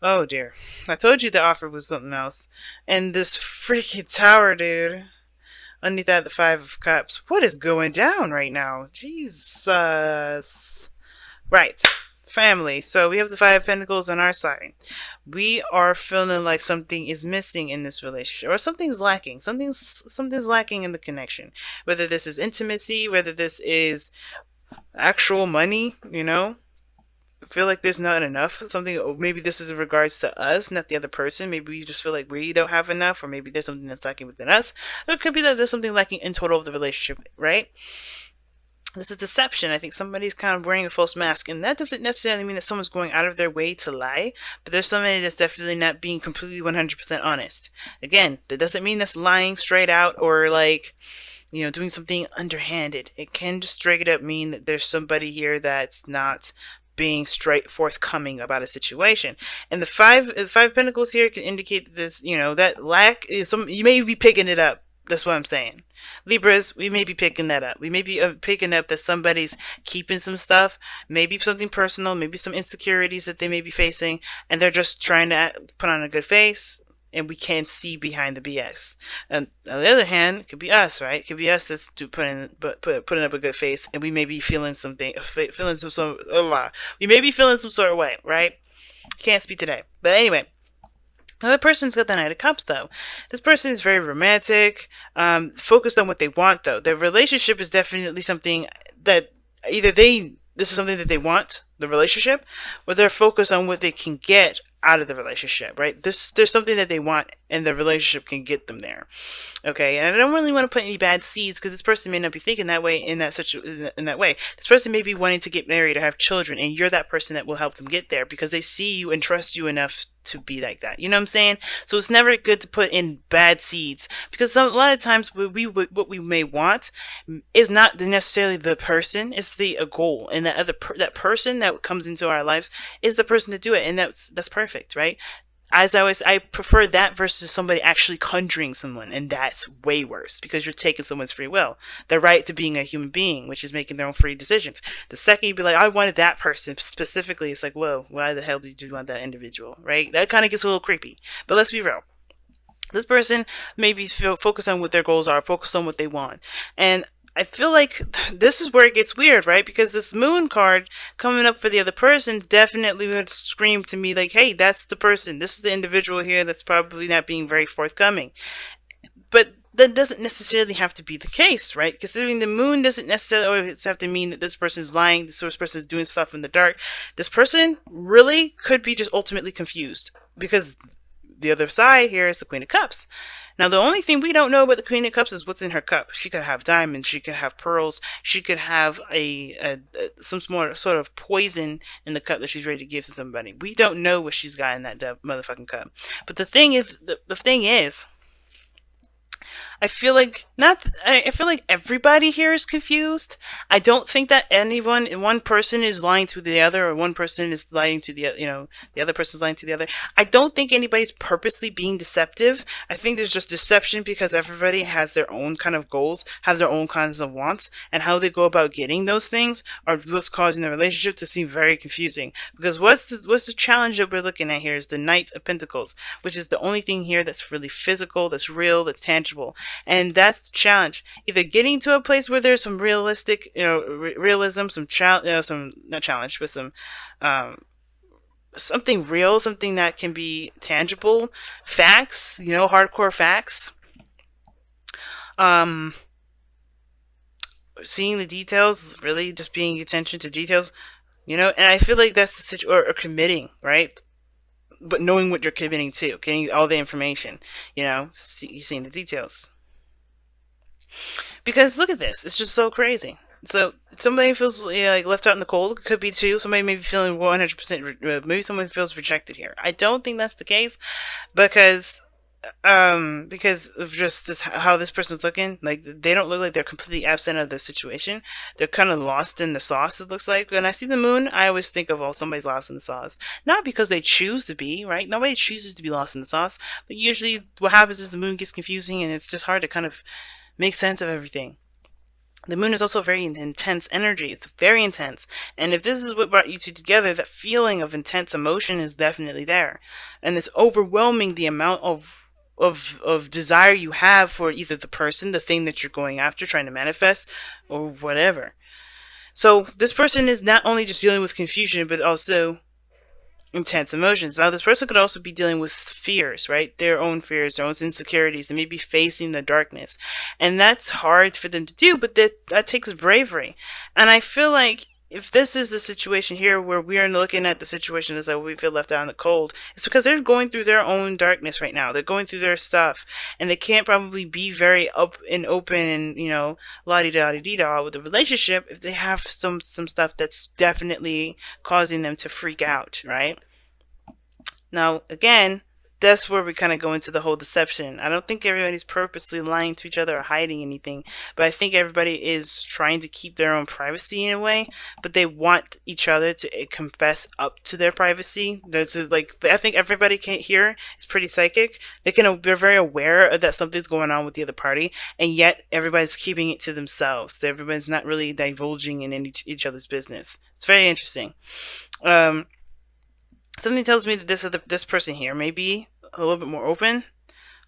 Oh dear. I told you the offer was something else. And this freaking tower, dude. Underneath that, the Five of Cups. What is going down right now? Jesus. Right. Family. So we have the Five of Pentacles on our side. We are feeling like something is missing in this relationship, or something's lacking. Something's lacking in the connection. Whether this is intimacy, whether this is actual money, feel like there's not enough. Something, maybe this is in regards to us, not the other person. Maybe we just feel like we don't have enough, or maybe there's something that's lacking within us. Or it could be that there's something lacking in total of the relationship, right? This is deception. I think somebody's kind of wearing a false mask, and that doesn't necessarily mean that someone's going out of their way to lie, but there's somebody that's definitely not being completely 100% honest. Again, that doesn't mean that's lying straight out, or like, doing something underhanded. It can just straight up mean that there's somebody here that's not being straight forthcoming about a situation. And the five pentacles here can indicate that this, that lack is some, you may be picking it up. That's what I'm saying. Libras, we may be picking that up. We may be picking up that somebody's keeping some stuff, maybe something personal, maybe some insecurities that they may be facing, and they're just trying to put on a good face, and we can't see behind the BS. And on the other hand, it could be us, right? It could be us that's putting up a good face, and we may be feeling something, we may be feeling some sort of way, right? Can't speak today, but anyway. Another person's got the Knight of Cups, though. This person is very romantic, focused on what they want, though. Their relationship is definitely something that either this is something that they want, the relationship, or they're focused on what they can get out of the relationship, right? There's something that they want, and the relationship can get them there. Okay, and I don't really want to put any bad seeds, because this person may not be thinking that way in that way. This person may be wanting to get married or have children, and you're that person that will help them get there because they see you and trust you enough to be like that. You know what I'm saying? So it's never good to put in bad seeds, because a lot of times what we may want is not necessarily the person, it's the goal, and that person that comes into our lives is the person to do it, and that's perfect, right? As I prefer that versus somebody actually conjuring someone, and that's way worse because you're taking someone's free will, the right to being a human being, which is making their own free decisions. The second you be like, I wanted that person specifically, it's like, whoa, why the hell did you want that individual, right? That kind of gets a little creepy. But let's be real. This person maybe focused on what their goals are, focused on what they want, and I feel like this is where it gets weird, right? Because this moon card coming up for the other person definitely would scream to me like, hey, that's the person. This is the individual here that's probably not being very forthcoming. But that doesn't necessarily have to be the case, right? Considering the moon doesn't necessarily always have to mean that this person is lying, this person is doing stuff in the dark. This person really could be just ultimately confused, because the other side here is the Queen of Cups. Now, the only thing we don't know about the Queen of Cups is what's in her cup. She could have diamonds, she could have pearls, she could have some sort of poison in the cup that she's ready to give to somebody. We don't know what she's got in that motherfucking cup. But the thing is, I feel like not. I feel like everybody here is confused. I don't think that one person is lying to the other, or one person is lying to the other person's lying to the other. I don't think anybody's purposely being deceptive. I think there's just deception because everybody has their own kind of goals, has their own kinds of wants, and how they go about getting those things are what's causing the relationship to seem very confusing. Because what's the challenge that we're looking at here is the Knight of Pentacles, which is the only thing here that's really physical, that's real, that's tangible. And that's the challenge. Either getting to a place where there's some realistic, realism, some some not challenge, but some something real, something that can be tangible, facts, hardcore facts. Um, Seeing the details, really just paying attention to details, and I feel like that's the situation, or committing, right? But knowing what you're committing to, getting all the information, seeing the details. Because look at this, it's just so crazy. So somebody feels like left out in the cold. It could be two. Somebody may be feeling 100%. Maybe someone feels rejected here. I don't think that's the case, because of just how this person's looking. Like, they don't look like they're completely absent of the situation. They're kind of lost in the sauce, it looks like. When I see the moon, I always think of, oh, somebody's lost in the sauce. Not because they choose to be, right? Nobody chooses to be lost in the sauce, but usually what happens is the moon gets confusing, and it's just hard to kind of make sense of everything. The moon is also very intense energy. It's very intense. And if this is what brought you two together, that feeling of intense emotion is definitely there. And it's overwhelming the amount of desire you have for either the person, the thing that you're going after, trying to manifest, or whatever. So this person is not only just dealing with confusion, but also intense emotions. Now, this person could also be dealing with fears, right? Their own fears, their own insecurities. They may be facing the darkness. And that's hard for them to do, but that takes bravery. And I feel like if this is the situation here where we are looking at the situation as like we feel left out in the cold, it's because they're going through their own darkness right now. They're going through their stuff, and they can't probably be very up and open and la di da di da with the relationship if they have some stuff that's definitely causing them to freak out, right? Now, again, that's where we kind of go into the whole deception. I don't think everybody's purposely lying to each other or hiding anything, but I think everybody is trying to keep their own privacy in a way, but they want each other to confess up to their privacy. That's like, I think everybody here is pretty psychic. They're very aware that something's going on with the other party, and yet everybody's keeping it to themselves. So everybody's not really divulging in each other's business. It's very interesting. Something tells me that this person here may be a little bit more open.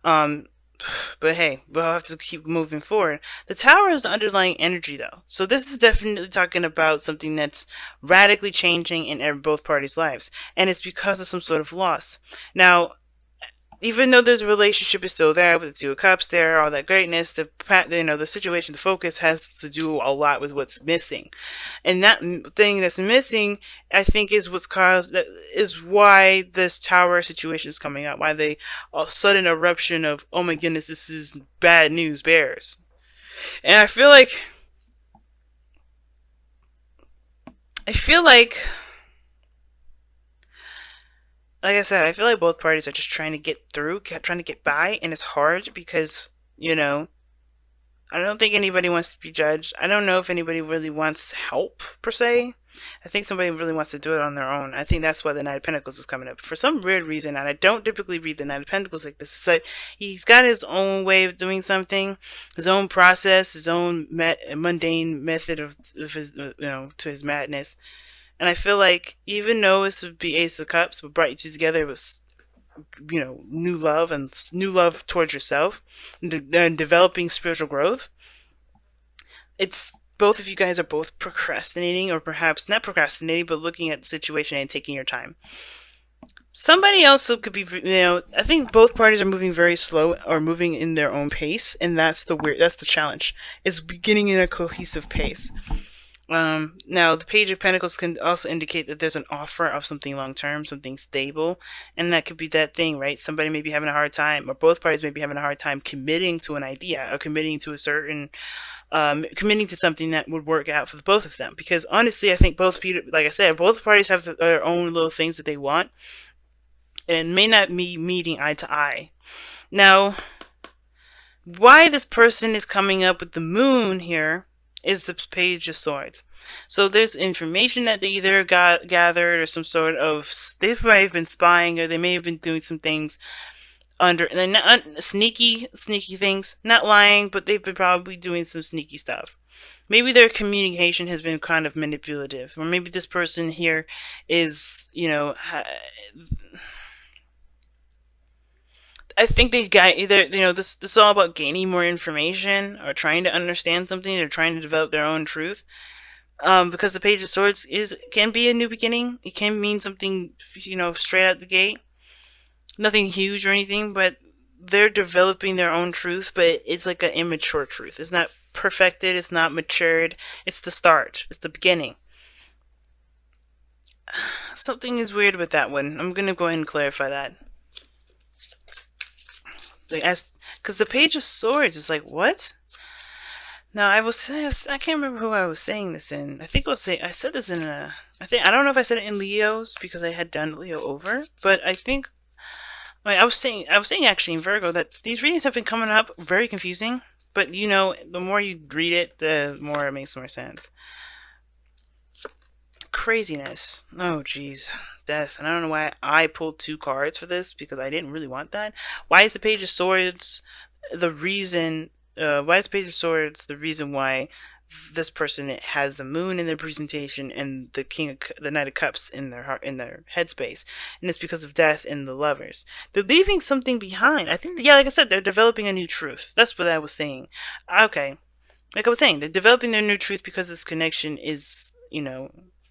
Um, but hey, we'll have to keep moving forward. The tower is the underlying energy, though. So this is definitely talking about something that's radically changing in both parties' lives. And it's because of some sort of loss. Now, even though there's a relationship is still there with the Two of Cups there, all that greatness, the situation, the focus has to do a lot with what's missing, and that thing that's missing, I think, is why this tower situation is coming up. Why they a sudden eruption of, oh my goodness, this is bad news bears, and I feel like like I said, I feel like both parties are just trying to get through, trying to get by, and it's hard because, I don't think anybody wants to be judged. I don't know if anybody really wants help, per se. I think somebody really wants to do it on their own. I think that's why the Knight of Pentacles is coming up. For some weird reason, and I don't typically read the Knight of Pentacles like this, it's like he's got his own way of doing something, his own process, his own mundane method of his, to his madness. And I feel like even though this would be Ace of Cups, but brought you two together, it was, new love and new love towards yourself and developing spiritual growth. It's both of you guys are both procrastinating, or perhaps not procrastinating, but looking at the situation and taking your time. Somebody else could be, I think both parties are moving very slow or moving in their own pace, and that's the challenge. It's beginning in a cohesive pace. Now, the Page of Pentacles can also indicate that there's an offer of something long-term, something stable, and that could be that thing, right? Somebody may be having a hard time, or both parties may be having a hard time committing to an idea, or committing to a certain, committing to something that would work out for both of them. Because honestly, I think like I said, both parties have their own little things that they want, and it may not be meeting eye to eye. Now, why this person is coming up with the moon here is the Page of Swords. So there's information that they either gathered, or some sort of, they might have been spying, or they may have been doing some things sneaky things, not lying, but they've been probably doing some sneaky stuff. Maybe their communication has been kind of manipulative, or maybe this person here is, I think they got either, this is all about gaining more information, or trying to understand something, or trying to develop their own truth. Because the Page of Swords can be a new beginning. It can mean something, straight out the gate. Nothing huge or anything, but they're developing their own truth, but it's like an immature truth. It's not perfected, it's not matured. It's the start. It's the beginning. Something is weird with that one. I'm gonna go ahead and clarify that. Because the Page of Swords is like, what? Now, I can't remember who I was saying this in. I said this in I don't know if I said it in Leo's, because I had done Leo over, but I was saying actually in Virgo that these readings have been coming up very confusing, but the more you read it, the more it makes more sense. Craziness. Oh, jeez. Death. And I don't know why I pulled 2 cards for this, because I didn't really want that. Why is the Page of Swords the reason? Why is the Page of Swords the reason why this person has the moon in their presentation and the Knight of Cups in their heart, in their headspace, and it's because of death and the lovers. They're leaving something behind. I think, yeah, like I said, they're developing a new truth. That's what I was saying. Okay, like I was saying, they're developing their new truth because this connection is,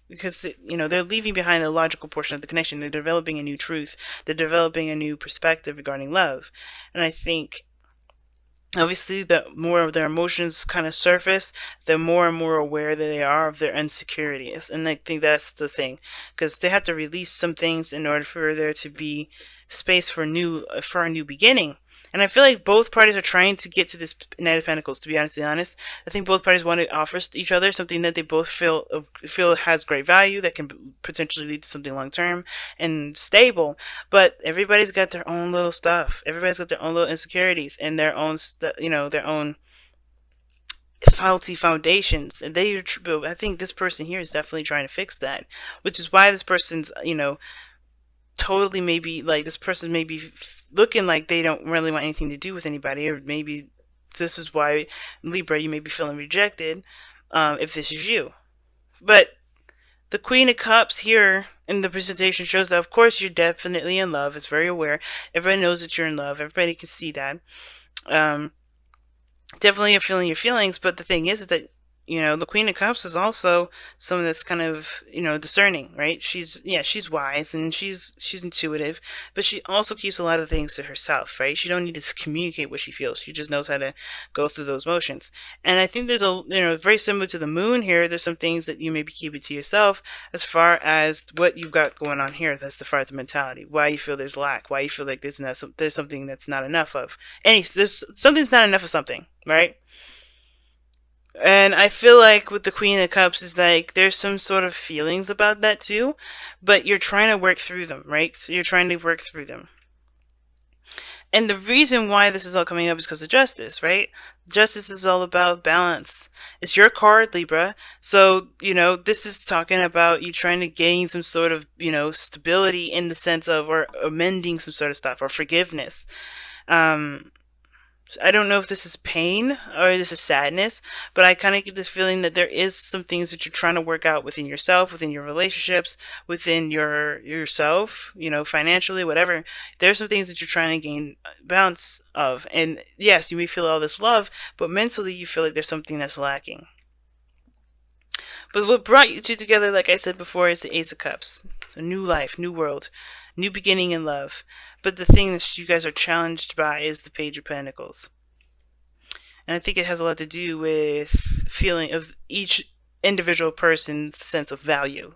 because they're leaving behind the logical portion of the connection. They're developing a new truth. They're developing a new perspective regarding love, and I think obviously the more of their emotions kind of surface, the more and more aware that they are of their insecurities. And I think that's the thing, because they have to release some things in order for there to be space for a new beginning. And I feel like both parties are trying to get to this Knight of Pentacles. To be honest, I think both parties want to offer each other something that they both feel has great value, that can potentially lead to something long term and stable. But everybody's got their own little stuff. Everybody's got their own little insecurities and their own, their own faulty foundations. And I think this person here is definitely trying to fix that, which is why this person's, totally, maybe like this person may be looking like they don't really want anything to do with anybody, or maybe this is why, Libra, you may be feeling rejected, if this is you. But the Queen of Cups here in the presentation shows that, of course, you're definitely in love. It's very aware. Everybody knows that you're in love. Everybody can see that. Definitely you're feeling your feelings, but the thing is that, the Queen of Cups is also someone that's kind of, discerning, right? She's wise and she's intuitive, but she also keeps a lot of things to herself, right? She don't need to communicate what she feels. She just knows how to go through those motions. And I think there's very similar to the moon here. There's some things that you maybe keep it to yourself as far as what you've got going on here. That's the far as the mentality. Why you feel there's lack. Why you feel like there's something that's not enough of. Something's not enough of something, right? And I feel like with the Queen of Cups is like there's some sort of feelings about that too, but you're trying to work through them, right? So you're trying to work through them. And the reason why this is all coming up is because of justice, right? Justice is all about balance. It's your card, Libra. So, this is talking about you trying to gain some sort of, stability in the sense of, or amending some sort of stuff, or forgiveness. I don't know if this is pain or this is sadness, but I kind of get this feeling that there is some things that you're trying to work out within yourself, within your relationships, within yourself, financially, whatever. There's some things that you're trying to gain balance of. And yes, you may feel all this love, but mentally you feel like there's something that's lacking. But what brought you two together, like I said before, is the Ace of Cups. A new life, new world, new beginning in love. But the thing that you guys are challenged by is the Page of Pentacles. And I think it has a lot to do with feeling of each individual person's sense of value.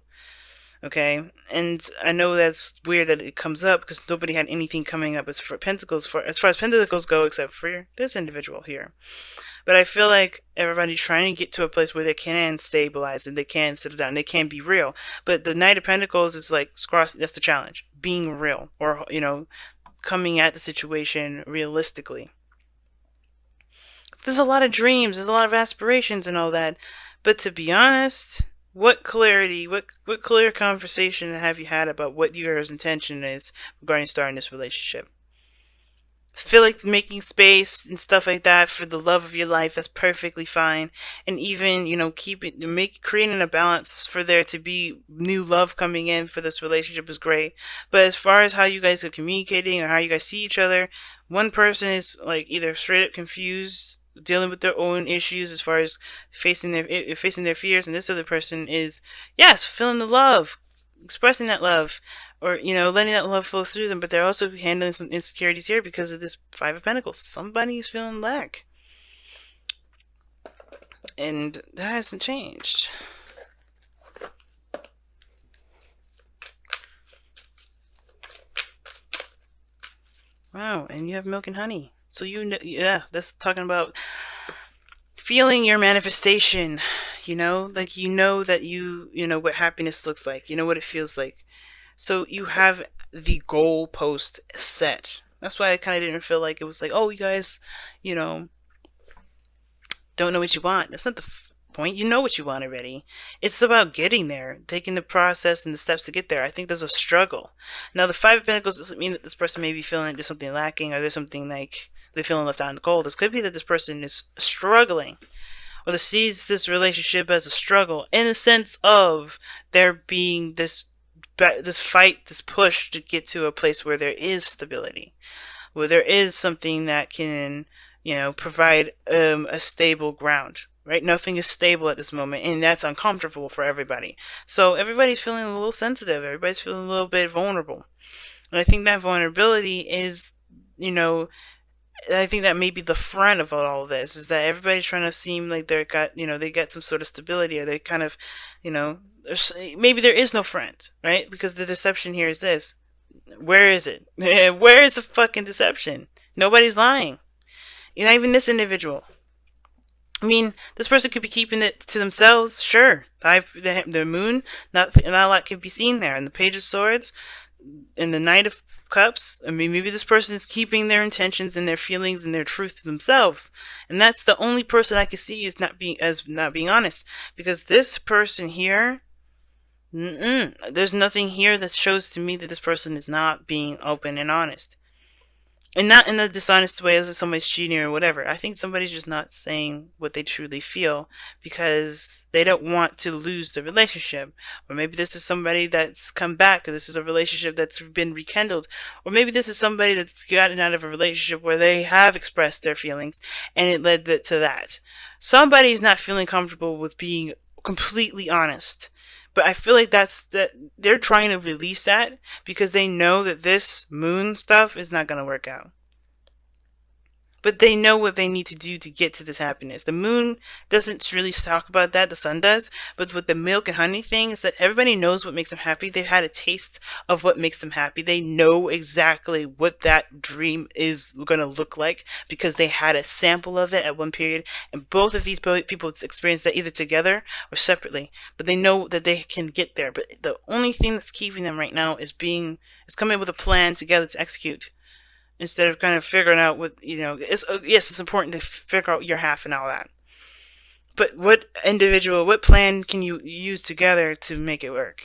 Okay? And I know that's weird that it comes up because nobody had anything coming up as far as Pentacles go except for this individual here. But I feel like everybody's trying to get to a place where they can stabilize and they can settle down. They can be real. But the Knight of Pentacles is like, that's the challenge. Being real, or, coming at the situation realistically. There's a lot of dreams. There's a lot of aspirations and all that. But to be honest, what clear conversation have you had about what your intention is regarding starting this relationship? Feel like making space and stuff like that for the love of your life, that's perfectly fine. And even, creating a balance for there to be new love coming in for this relationship is great. But as far as how you guys are communicating or how you guys see each other, one person is like either straight up confused, dealing with their own issues as far as facing their fears, and this other person is, yes, feeling the love, expressing that love, or letting that love flow through them. But they're also handling some insecurities here because of this Five of Pentacles. Somebody's feeling lack, and that hasn't changed. Wow, and you have milk and honey. So yeah, that's talking about feeling your manifestation. Like that you know what happiness looks like. You know what it feels like. So you have the goal post set. That's why I kind of didn't feel like it was like, oh, you guys, don't know what you want. That's not the point. You know what you want already. It's about getting there, taking the process and the steps to get there. I think there's a struggle. Now, the Five of Pentacles doesn't mean that this person may be feeling like there's something lacking or there's something like they're feeling left out in the cold. This could be that this person is struggling or that sees this relationship as a struggle, in a sense of there being this fight, this push to get to a place where there is stability, where there is something that can, provide a stable ground. Right? Nothing is stable at this moment, and that's uncomfortable for everybody. So everybody's feeling a little sensitive. Everybody's feeling a little bit vulnerable. And I think that vulnerability is, you know, I think that may be the front of all of this, is that everybody's trying to seem like they got some sort of stability, or they kind of, maybe there is no front, right? Because the deception here is this. Where is it? Where is the fucking deception? Nobody's lying. Not even this individual. I mean, this person could be keeping it to themselves, sure. The moon, not a lot could be seen there. And the Page of Swords, and the Knight of Cups, I mean, maybe this person is keeping their intentions and their feelings and their truth to themselves. And that's the only person I can see is not being honest. Because this person here, there's nothing here that shows to me that this person is not being open and honest. And not in a dishonest way as if somebody's cheating or whatever. I think somebody's just not saying what they truly feel because they don't want to lose the relationship. Or maybe this is somebody that's come back, or this is a relationship that's been rekindled. Or maybe this is somebody that's gotten out of a relationship where they have expressed their feelings and it led to that. Somebody's not feeling comfortable with being completely honest. But I feel like that they're trying to release that because they know that this moon stuff is not going to work out. But they know what they need to do to get to this happiness. The moon doesn't really talk about that, the sun does. But with the milk and honey thing, is that everybody knows what makes them happy. They've had a taste of what makes them happy. They know exactly what that dream is going to look like because they had a sample of it at one period. And both of these people experienced that either together or separately. But they know that they can get there. But the only thing that's keeping them right now is coming with a plan together to execute. Instead of kind of figuring out what, yes, it's important to figure out your half and all that. But what plan can you use together to make it work?